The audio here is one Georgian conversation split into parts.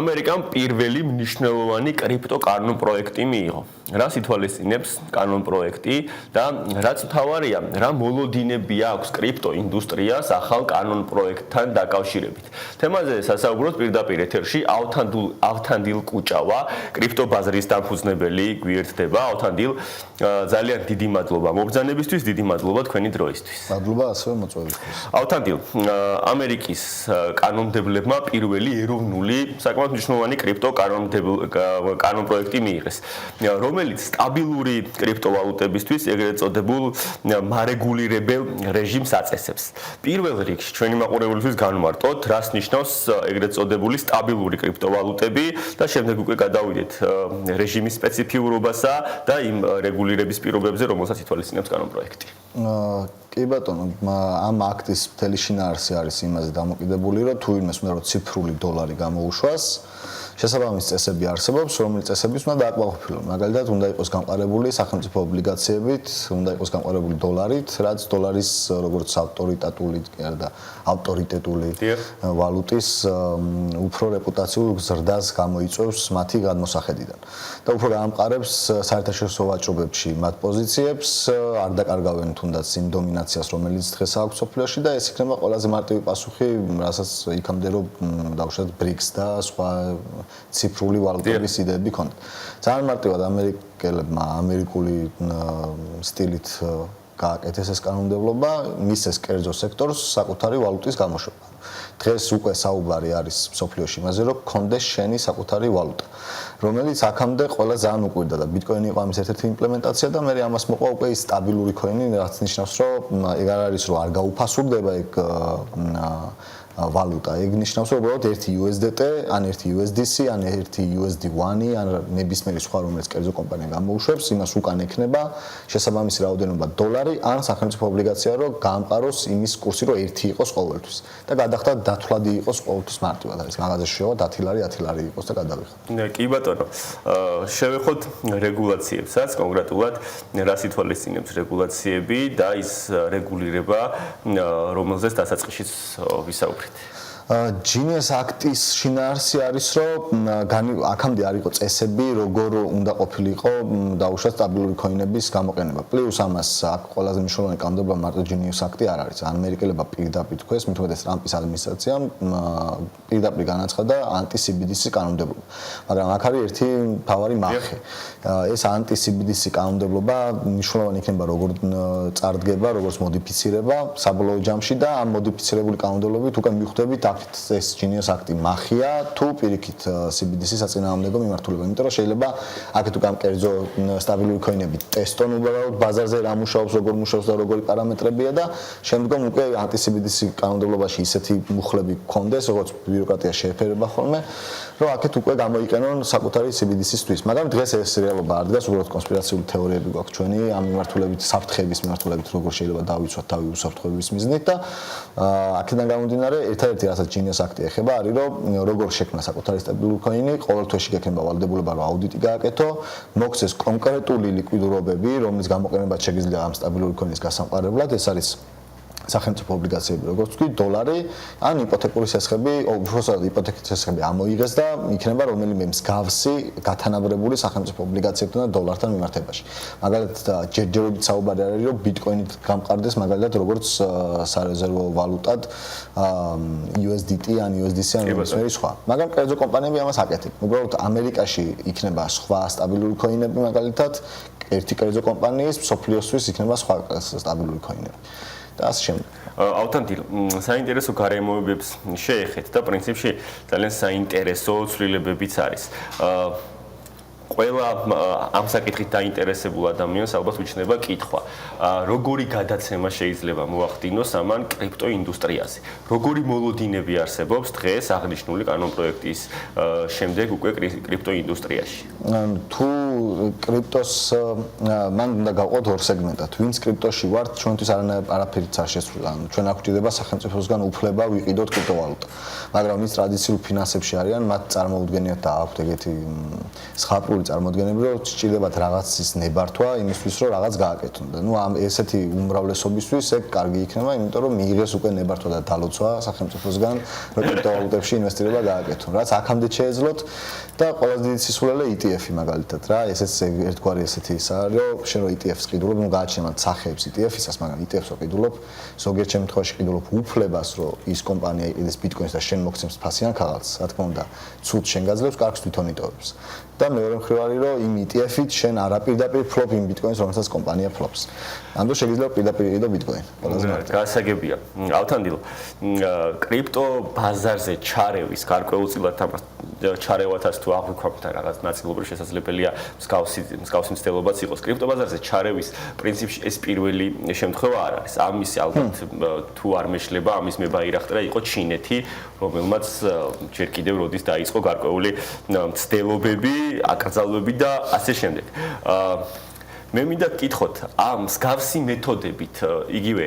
ამერიკამ პირველი მნიშვნელოვანი კრიპტოკანონ პროექტი მიიღო. Რას ითვალისწინებს კანონ პროექტი და რაც მთავარია, რა მოლოდინებია აქვს კრიპტო ინდუსტრიას ახალ კანონ პროექტთან დაკავშირებით. თემაზე სასაუბროთ პირდაპირ ეთერში ავთანდილ კუჭავა, კრიპტო ბაზრის დამფუძნებელი გვერდდება. ავთანდილ, ძალიან დიდი მადლობა მობრძანებისთვის, დიდი მადლობა თქვენი დროისთვის. მადლობა ასევე მოწვევისთვის. ავთანდილ, ამერიკის კანონმდებლებმა პირველი ეროვნული საკმაოდ მნიშვნელოვანი კრიპტო კანონ პროექტი მიიღეს, რომელიც სტაბილური კრიპტოვალუტებისთვის ეგრეთ წოდებულ მარეგულირებელ რეჟიმს აწესებს. პირველ რიგში ჩვენი მაყურებლისთვის განვარტოთ, რას ნიშნავს ეგრეთ წოდებული სტაბილური კრიპტოვალუტები და შემდეგ უკვე გადავიდეთ რეჟიმის სპეციფიურობასა და იმ რეგულირების პირობებზე, რომელსაც ითვალისწინებს კანონ პროექტი. კი ბატონო, ამ აქტის მთელი შინაარსი არის იმაზე დამოკიდებული, რომ თუ ვინმეს უნდა რომ ციფრული დოლარი გამოუშვას, შესაბამისი წესები არსებობს, რომელიც წესებიც უნდა დააკმაყოფილონ. მაგალითად, უნდა იყოს გამყარებული სახელმწიფო ობლიგაციებით, უნდა იყოს გამყარებული დოლარით, რაც დოლარის როგორც ავტორიტეტული ვალუტის უფრო რეპუტაციულ ზრდას გამოიწვევს მათი გადმოსახედიდან. და უფრო გაამყარებს საერთაშორისო ვაჭრობებში მათ პოზიციებს, არ დაკარგავენ თუნდაც იმ დომინაციას, რომელიც დღეს აქვს სოფლიოში და ეს იქნება ყველაზე მარტივი პასუხი, რასაც იქამდე რომ დავუშვათ BRICS და სხვა ციფრული ვალუტების იდეები ქონდათ. ძალიან მარტივად ამერიკელებმა ამერიკული სტილით გააკეთეს ეს კანონმდებლობა, მისცეს კერძო სექტორს საკუთარი ვალუტის გამოშვება. დღეს უკვე საუბარი არის სოფლიოში იმაზე, რომ გქონდეს შენი საკუთარი ვალუტა, რომელიც აქამდე ყველა ძალიან უყვირდა და ბიტკოინი იყო ამის ერთ-ერთი იმპლემენტაცია და მე ამას მოყვა უკვე ის სტაბილური კოინი, რაც ნიშნავს, რომ ეგ არ არის, რომ არ გაუფასურდება ეგ ვალუტა. ეგ ნიშნავს, რომ უბრალოდ ერთი USDT, ან ერთი USDC, ან ერთი USD1, ან ნებისმიერი სხვა რომელიც კერძო კომპანია გამოუშვებს, იმას უკან ექნება შესაბამისი რაოდენობა დოლარი, ან სახელმწიფო ობლიგაცია, რომ გაამყაროს იმის კურსი, რომ ერთი იყოს ყოველთვის და გადახდა დათვლადი იყოს ყოველთვის მარტივად. არის მაღაზიაში შევა 10 ლარი, 10 ლარი იყოს და გადავიხარ. კი ბატონო, შევეხოთ რეგულაციებსაც, კონკრეტულად რას ითვალისწინებს რეგულაციები და ის რეგულირება, რომელზეც დასაწყისშიც ვისაუბრეთ. Genius აქტის შინაარსი არის, რომ აქამდე არ იყო წესები, როგორ უნდა ყოფილიყო დაუშვათ სტაბილური კოინების გამოყენება. პლუს ამას აქ ყველაზე მნიშვნელოვანი კანონმდებლობა მარტო Genius აქტი არ არის. ამერიკელებმა პირდაპირ თქვეს, მით უმეტეს ტრამპის ადმინისტრაციამ პირდაპირ განაცხადა anti-CBDC კანონმდებლობა. მაგრამ აქ არის ერთი მთავარი მახე. ეს anti-CBDC კანონმდებლობა მნიშვნელოვანი იქნება როგორ წარდგება, როგორც მოდიფიცირება საბოლოო ჯამში და ამ მოდიფიცირებული კანონმდებლობით უკვე მიხვდებით ეს Genius აქტი მახია თუ პირიქით CBDC საწინააღმდეგო მიმართულება, იმიტომ რომ შეიძლება აქეთ უკვე ამ კერძო სტაბილური კოინები ტესტონ უბრალოდ ბაზარზე რა მუშაობს, როგორ მუშაობს და როგორი პარამეტრებია და შემდგომ უკვე anti-CBDC კანონმდებლობაში ისეთი მუხლები გქონდეს, როგორც ბიუროკრატია შეეფერება ხოლმე, რომ აქეთ უკვე გამოიყენონ საკუთარი CBDC-ისთვის. მაგრამ დღეს ეს რეალობა არ დგას, უბრალოდ კონსპირაციული თეორიები გვაქვს ჩვენი ამ მიმართულებით, საფრთხების მიმართულებით, როგორ შეიძლება დავიცვათ თავი უსაფრთხოების მიზნით და აქედან გამომდინარე, ერთადერთი რასაც Genius აქტი ეხება, არის რომ როგორ შექმნა საკუთარი სტაბილური კოინი, ყოველ თვეში გექნება ვალდებულება, რომ აუდიტი გააკეთო, მოქცეს კონკრეტული ლიკვიდურობები, რომლის გამოყენებაც შეგიძლია ამ სტაბილური კოინის გასამყარებლად, ეს არის სახელმწიფო ობლიგაციები, როგორც თქვი, დოლარი, ან იპოთეკური სესხები, უბრალოდ იპოთეკის სესხები ამოიღეს და იქნება რომელიმე მსგავსი გათანაბრებული სახელმწიფო ობლიგაციებთან და დოლართან მიმართებაში. მაგალითად, ჯერჯერობით საუბარი არის, რომ ბიტკოინით გამყარდეს მაგალითად როგორც სარეზერვო ვალუტად USDT ან USDC ან სხვა სხვა. მაგრამ კერძო კომპანიები ამას აკეთებენ. უბრალოდ ამერიკაში იქნება სხვა სტაბილური კოინები მაგალითად, ერთი კერძო კომპანიის სოფლიოსთვის იქნება სხვა სტაბილური კოინები. და ასე შემდეგ. ავთანდილ, საინტერესო გარემოებებს შეეხეთ და პრინციპში ძალიან საინტერესო ცვლილებებიც არის. ყველა ამ საკითხით დაინტერესებულ ადამიანს ალბათ უჩნდება კითხვა, როგორი გადაცემა შეიძლება მოახდინოს ამან კრიპტო ინდუსტრიაზე. როგორი მოლოდინები არსებობს დღეს აღნიშნული კანონპროექტის შემდეგ უკვე კრიპტო ინდუსტრიაში? თუ კრიპტოს მან უნდა გავყოთ ორ სეგმენტად. ვინც კრიპტოში ვართ, ჩვენთვის არაფერიც არ შესრულა. ჩვენ აქ გვჭირდება სახელმწიფოსგან უფლება ვიყიდოთ კრიპტოვალუტა. მაგრამ ვინც ტრადიციულ ფინანსებში არიან, მათ წარმოუდგენიათ და აქვთ ეგეთი ზღაპრული ლოგიკური წარმოადგენები, რომ სჭირდებათ რაღაცის ნებართვა იმისთვის, რომ რაღაც გააკეთონ და ნუ ამ ესეთი უმრავლესობისთვის ეგ კარგი იქნება, იმიტომ რომ მიიღეს უკვე ნებართვა და დალოცვა სახელმწიფოსგან, რომ კრიპტოვალუტებში ინვესტირება გააკეთონ. რაც აქამდე შეეძლოთ და ყველაზე დიდი სისულელე ETF-ი მაგალითად რა, ესეც ერთგვარი ესეთი ის არის, რომ შენ რო ETF-ს ყიდულობ, ნუ გააჩნიათ სახეებს ETF-ისას, მაგრამ ETF-ს ყიდულობ, ზოგიერთ შემთხვევაში ყიდულობ უფლებას, რომ ის კომპანია იყიდეს ბიტკოინს და შენ მოგცემს ფასიან ქაღალდს, რა თქმა უნდა, ცუდ შენ გაძლევს, კარგს თვითონ იტოვებს. და მეორე მხრივ არის, რომ იმ ETF-ით შენ არაპირდაპირ ფლობ იმ ბიტკოინს, რომელსაც კომპანია ფლობს. ამ დროს შეიძლება პირდაპირ იყიდო ბიტკოინი. ყველაზე მარტივი. გასაგებია. ავთანდილო, კრიპტო ბაზარზე ჩარევის გარკვეულწილად ამას ჩარევათას თუ აღვიქვამთ რაღაც ნაწილობრივ შესაძლებელია მსგავსი მცდელობაც იყოს. კრიპტო ბაზარზე ჩარევის პრინციპში ეს პირველი შემთხვევა არ არის. ამის ალბათ თუ არ მეშლება, ამის მებაირახტა იყო ჩინეთი, რომელმაც ჯერ კიდევ როდის დაიწყო გარკვეული მცდელობები, აკრძალვები და ასე შემდეგ. მე მინდა გკითხოთ, ამ მსგავსი მეთოდებით, იგივე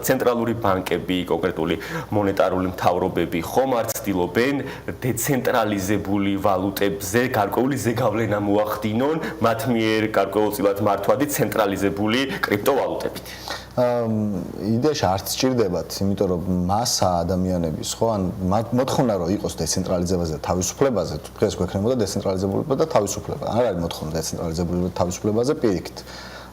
ცენტრალური ბანკები, კონკრეტული მონეტარული მთავრობები ხომ არ ცდილობენ დეცენტრალიზებული ვალუტებზე გარკვეული ზეგავლენა მოახდინონ მათ მიერ გარკვეულწილად მართვადი ცენტრალიზებული კრიპტოვალუტებით? იდეაში არც სჭირდებათ, იმიტომ რომ მასა ადამიანების, ხო, ან მოთხოვნა რომ იყოს დეცენტრალიზებაზე და თავისუფლებაზე, დღეს გვექნებოდა დეცენტრალიზებულება და თავისუფლება. არ არის მოთხოვნა დეცენტრალიზებულება და თავისუფლებაზე პირიქით.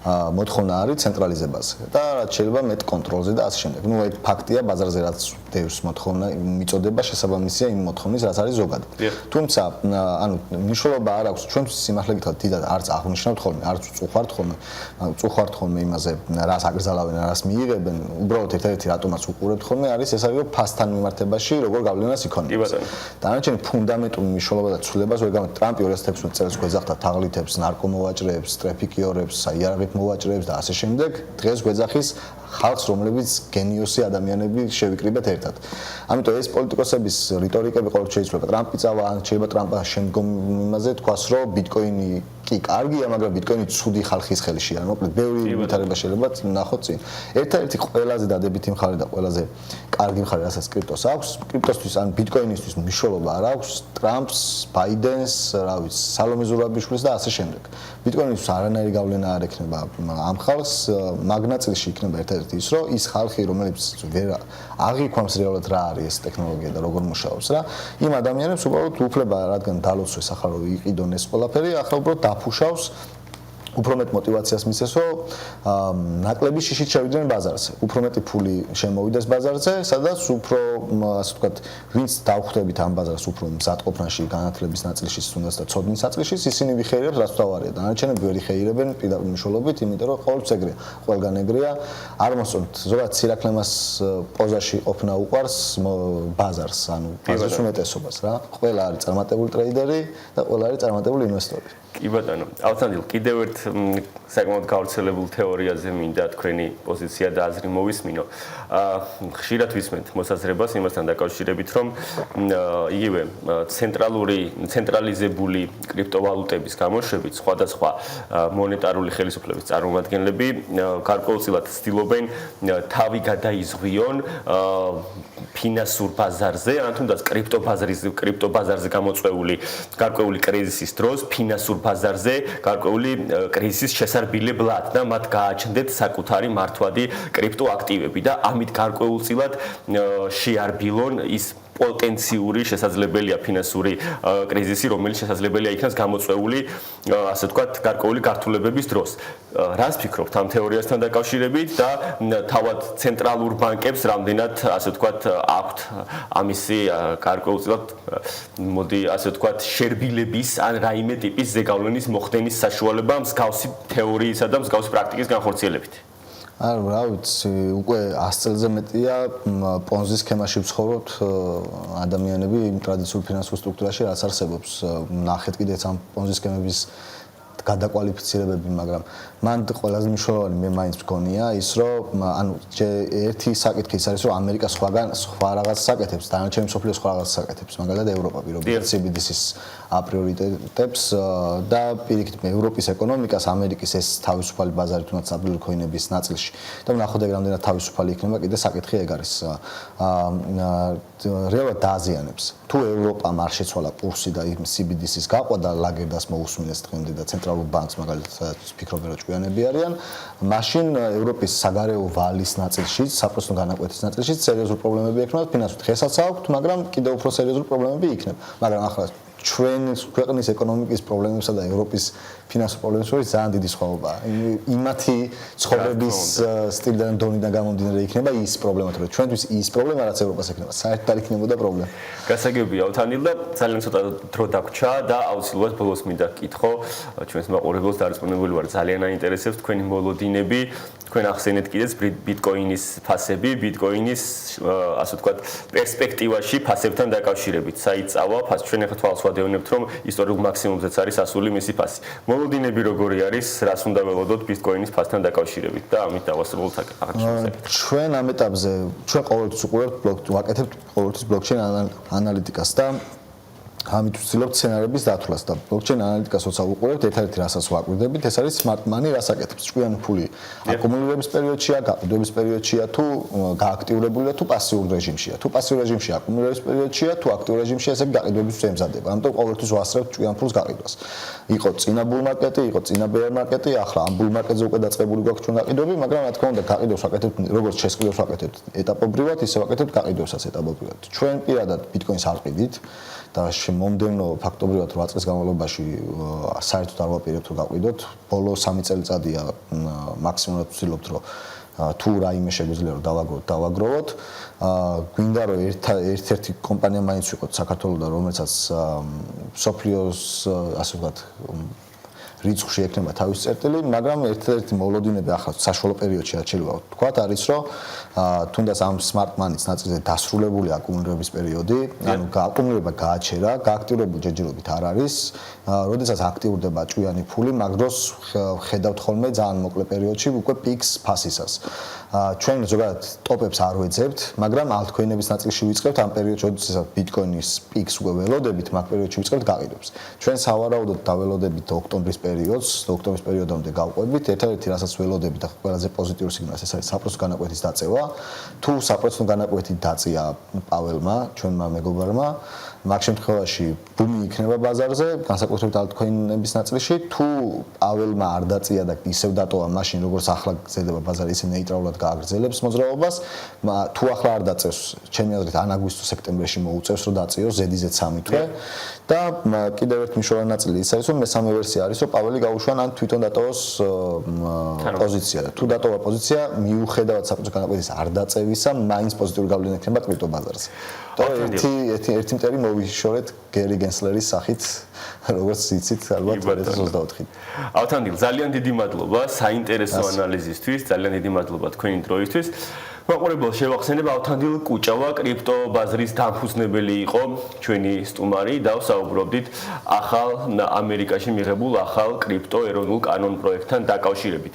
მოთხოვნა არის ცენტრალიზებაზე და რაც შეიძლება მეტ კონტროლზე და ასე შემდეგ. ნუ ეს ფაქტია, ბაზარზე რაც დევს მოთხოვნა, მიწოდება შესაბამისია იმ მოთხოვნის, რაც არის ზოგადად. თუმცა, ანუ მნიშვნელობა არ აქვს, ჩვენთვის სიმართლე გითხრათ, დიდად არც აღნიშნავთ ხოლმე, არც უწუხართ ხოლმე იმაზე, რას აკრძალავენ, რას მიიღებენ, უბრალოდ ერთ-ერთი რატომაც უყურებთ ხოლმე, არის ეს არის, რომ ფასთან მიმართებაში როგორ გავლენას იქონიებს. დანარჩენი ფუნდამენტური მნიშვნელობა და ცვლილებას ვერ გამო ტრამპი 2016 წელს გვეძახდა თაღლითებს, ნარკომოვაჭრეებს, ტრეფიკიორებს, საიარაღით მოვაჭრეებს და ასე შემდეგ, დღეს გვეძახის ხალხს, რომლებიც გენიოსი ადამიანები შევიკრიბეთ ერთად. ამიტომ ეს პოლიტიკოსების რიტორიკები ყოველთვის შეიძლება ტრამპი წავა, ან შეიძლება ტრამპა შემდგომ იმაზე თქვას, რომ ბიტკოინი კი კარგია, მაგრამ ბიტკოინი ცუდი ხალხის ხელში არის. მოკლედ, ბევრი ვითარება შეიძლება ნახოთ წინ. ერთ-ერთი ყველაზე დადებითი მხარე და ყველაზე კარგი მხარე, რასაც კრიპტოს აქვს, კრიპტოსთვის ან ბიტკოინისთვის მნიშვნელობა არ აქვს ტრამპს, ბაიდენს, რა ვიცი, სალომე ზურაბიშვილის და ასე შემდეგ. ბიტკოინისთვის არანაირი გავლენა არ ექნება ამ ხალხს, მაგნაწილში იქნება ერთ-ერთი ის, რომ ის ხალხი, რომელიც ვერ აღიქვამს რეალურად რა არის ეს ტექნოლოგია და როგორ მუშაობს რა, იმ ადამიანებს უბრალოდ უფლება რადგან დალოცვეს ახლა რომ იყიდონ ეს ყველაფერი, ახლა უბრალოდ დაფუშავს უფრო მეტ мотиваციას მისცეს, რომ ნაკლები შიშით შევიდნენ ბაზარზე. უფრო მეტი ფული შემოვიდეს ბაზარზე, სადაც უფრო, ასე ვთქვათ, ვინც დავხვდებით ამ ბაზარს უფრო მზადყოფნაში, განათლების ნაწილში, თუნდაც და ცოდნის ნაწილში, ისინი ვიხეირებს, რაც თავარია. დანარჩენები ვერ იხეირებენ პირდაპირ მნიშვნელობით, იმიტომ რომ ყოველთვის ეგრეა, ყველგან ეგრეა. არ მოსწონთ, ზოგადად სირაქლემას პოზაში ყოფნა უყვარს ბაზარს, ანუ ბაზრის უმეტესობას რა. ყველა არის წარმატებული ტრეიდერი და ყველა არის წარმატებული ინვესტორი. კი ბატონო, ავთანდილ, კიდევ ერთ საკმაოდ გავრცელებულ თეორიაზე მინდა თქვენი პოზიცია და აზრი მოვისმინო. ხშირად ვისმენთ მოსაზრებას იმასთან დაკავშირებით, რომ იგივე ცენტრალიზებული კრიპტოვალუტების გამოშვებით სხვადასხვა მონეტარული ხელისუფლების წარმომადგენლები გარკვეულწილად ცდილობენ თავი გადაიზღვიონ ფინანსურ ბაზარზე, ან თუნდაც კრიპტობაზარზე გამოწვეული გარკვეული კრიზისის დროს ფინანსურ ბაზარზე გარკვეული კრიზისის შესარბილებლად და მათ გააჩნდეთ საკუთარი მართვადი კრიპტოაქტივები და ამით გარკვეულწილად შეარბილონ ის პოტენციური შესაძლებელია ფინანსური კრიზისი, რომელიც შესაძლებელია იქნას გამოწვეული, ასე ვთქვათ, გარკვეული გართულებების დროს. რას ფიქრობთ ამ თეორიასთან დაკავშირებით და თავად ცენტრალურ ბანკებს რამდენად, ასე ვთქვათ, აქვთ ამისი გარკვეულწილად, მოდი, ასე ვთქვათ, შერბილების ან რაიმე ტიპის ზეგავლენის მოხდენის საშუალება მსგავსი თეორიისა და მსგავსი პრაქტიკის განხორციელებით? არა, რა ვიცი, უკვე 100 წელზე მეტია პონზის სქემაში ვცხოვრობთ ადამიანები იმ ტრადიციულ ფინანსურ სტრუქტურაში, რაც არსებობს. ნახეთ კიდეც ამ პონზის სქემების გადაკვალიფიცირებები, მაგრამ მან ყველაზე მნიშვნელოვანი მე მაინც მგონია ის, რომ ანუ ერთი საკითხი ის არის, რომ ამერიკა სხვა რაღაც საკეთებს, დანარჩენი მსოფლიო სხვა რაღაც საკეთებს, მაგალითად ევროპა პირობითად CBDC-ის აპრიორიტეტებს და პირიქით ევროპის ეკონომიკას ამერიკის ეს თავისუფალი ბაზარი თუნდაც სტაბილური ქოინების ნაწილში და ვნახოთ ეგ რამდენად თავისუფალი იქნება კიდე საკითხი ეგ არის რეალურად დააზიანებს თუ ევროპამ არ შეცვალა კურსი და იმ CBDC-ის გაყვა და ლაგერდას მოусმინეს დღემდე და ცენტრალურ ბანკს მაგალითად ფიქრობენ რომ ჭკვიანები არიან მაშინ ევროპის საგარეო ვალის ნაწილში საპროცენტო განაკვეთის ნაწილში სერიოზული პრობლემები ექნება ფინანსურად დღესაც აქვთ მაგრამ კიდევ უფრო სერიოზული პრობლემები იქნება მაგრამ ახლა ჩვენ ქვეყნის ეკონომიკის პრობლემებსა და ევროპის ფინანსურ პრობლემებს შორის ძალიან დიდი სხვაობაა. იმათი ცხოვრების სტილიდან დონიდან გამომდინარე იქნება ის პრობლემა, რომ ჩვენთვის ის პრობლემა რაც ევროპას ექნება, საერთოდ არ იქნებოდა პრობლემა. გასაგებია უთანილ და ძალიან ცოტა დრო დაგვრჩა და აუცილებლად ბოლოს მინდა გკითხო ჩვენს მაყურებელს დარწმუნებული ვარ ძალიან აინტერესებს თქვენი მოლოდინები, თქვენ ახსენეთ კიდეც ბიტკოინის ფასები, ბიტკოინის ასე ვთქვათ პერსპექტივაში ფასებთან დაკავშირებით. საიწავა ფასი ჩვენ ახლა თვალს ვადევნებთ რომ ისტორიულ მაქსიმუმზეც არის ასული მისი ფასი. მოლოდინები როგორი არის, რას უნდა ველოდოთ ბიტკოინის ფასთან დაკავშირებით და ამით დავასრულოთ აღნიშნულს. ჩვენ ამ ეტაპზე ჩვენ ყოველთვის უყურებთ ვაკეთებთ ყოველთვის ბლოკჩეინ ანალიტიკას და ამით ვცდილობთ სცენარების დათვლას და ბლოკჩეინ ანალიტიკას როცა ვუყურებთ, ერთ-ერთი რასაც ვაკვირდებით, ეს არის smart money, რას აკეთებს. ჭკვიანი ფული აკუმულირების პერიოდშია, გაყიდვების პერიოდშია თუ გააქტიურებულია თუ პასიურ რეჟიმშია. თუ პასიურ რეჟიმში აკუმულირების პერიოდშია, თუ აქტიურ რეჟიმშია, ესე გაყიდვებისთვის ემზადება. ამიტომ ყოველთვის ვასწრებთ ჭკვიან ფულს გაყიდვას. იყო წინა ბულ მარკეტი, იყო წინა bear მარკეტი, ახლა ამ ბულ მარკეტზე უკვე დაწყებული გვაქვს ჩვენ გაყიდვები, მაგრამ რა თქმა უნდა, გაყიდვას ვაკეთებთ, როგორც შესყიდვას ვაკეთებთ ეტაპობრივად, ისე ვაკეთებთ გაყიდვასაც ეტაპობრივად. ჩვენ პირადად ბიტკოინს არ ყიდით და მომდევნო ფაქტობრივად 8 წლის განმავლობაში საერთოდ არ ვაპირებთ რომ გაყვიდოთ. ბოლო 3 წელიწადია მაქსიმუმად ვცდილობთ რომ თუ რაიმე შეგვიძლია რომ დავაგროვოთ. გვინდა რომ ერთ-ერთი კომპანია მაინც ვიყოთ საქართველოსთან რომელსაც სოფლიოს ასე ვთქვათ რიცხვში ექნება თავის წერტილი, მაგრამ ერთ-ერთი მოლოდინები ახლა საშუალო პერიოდში რაც შეიძლება ვთქვათ არის რომ თუნდაც ამ smart money-ს ნაწილზე დასრულებული აკუმულირების პერიოდი, ანუ აკუმულირება გააჩერა, გააქტიურებული ჯერჯერობით არ არის, როდესაც აქტიურდება ჭვიანი ფული, მაგ დროს ხედავთ ხოლმე ძალიან მოკლე პერიოდში უკვე პიქს ფასისას. ჩვენ ზოგადად ტოპებს არ ვეძებთ, მაგრამ ალტკოინების ნაწილში ვიწყებთ ამ პერიოდში, როდესაც ბიტკოინის პიქს უკვე ველოდებით, მაგ პერიოდში ვიწყებთ გაყიდვებს. ჩვენ სავარაუდოდ დაველოდებით ოქტომბრის პერიოდს, ოქტომბრის პერიოდამდე გავყვებით. ერთ-ერთი რასაც ველოდებით და ყველაზე პოზიტიური სიგნალი ეს არის საპროცენტო განაკვეთის დაწევა. თუ საპროცენტო განაკვეთი დაწია პაველმა, ჩვენმა მეგობარმა, მაგ შემთხვევაში ბუმი იქნება ბაზარზე, განსაკუთრებით ალტკოინების ნაწილში, თუ პაველმა არ დაწია და ისევ დატოვა მაშინ, როგორც ახლა გრძელდება ბაზარი, ისე ნეიტრალურად გააგრძელებს მოძრაობას, თუ ახლა არ დაწევს, ჩემი აზრით, ან აგვისტოს სექტემბერში მოუწევს, რომ დაწიოს ზედიზედ 3 თვე და კიდევ ერთი მნიშვნელოვანი ნაწილი ის არის, რომ მესამე ვერსია არის, რომ პაველი გაუშვან ან თვითონ დატოვოს პოზიცია და თუ დატოვა პოზიცია, მიუხედავად საპროცენტო განაკვეთის არ დაწევისა, მაინც პოზიტიური გავლენა ექნება კრიპტო ბაზარზე. და ერთი მტერი მოვიშორეთ გერი გენსლერის სახით, როგორც იცით, ალბათ 2024-ით. ავთანდილ, ძალიან დიდი მადლობა საინტერესო ანალიზისთვის, ძალიან დიდი მადლობა თქვენი დროისთვის. მაყურებელს შევახსენებ ავთანდილ კუჭავა კრიპტო ბაზრის დამფუძნებელი იყო ჩვენი სტუმარი და ვსაუბრობდით ახალ ამერიკაში მიღებულ ახალ კრიპტო ეროვნულ კანონ პროექტთან დაკავშირებით.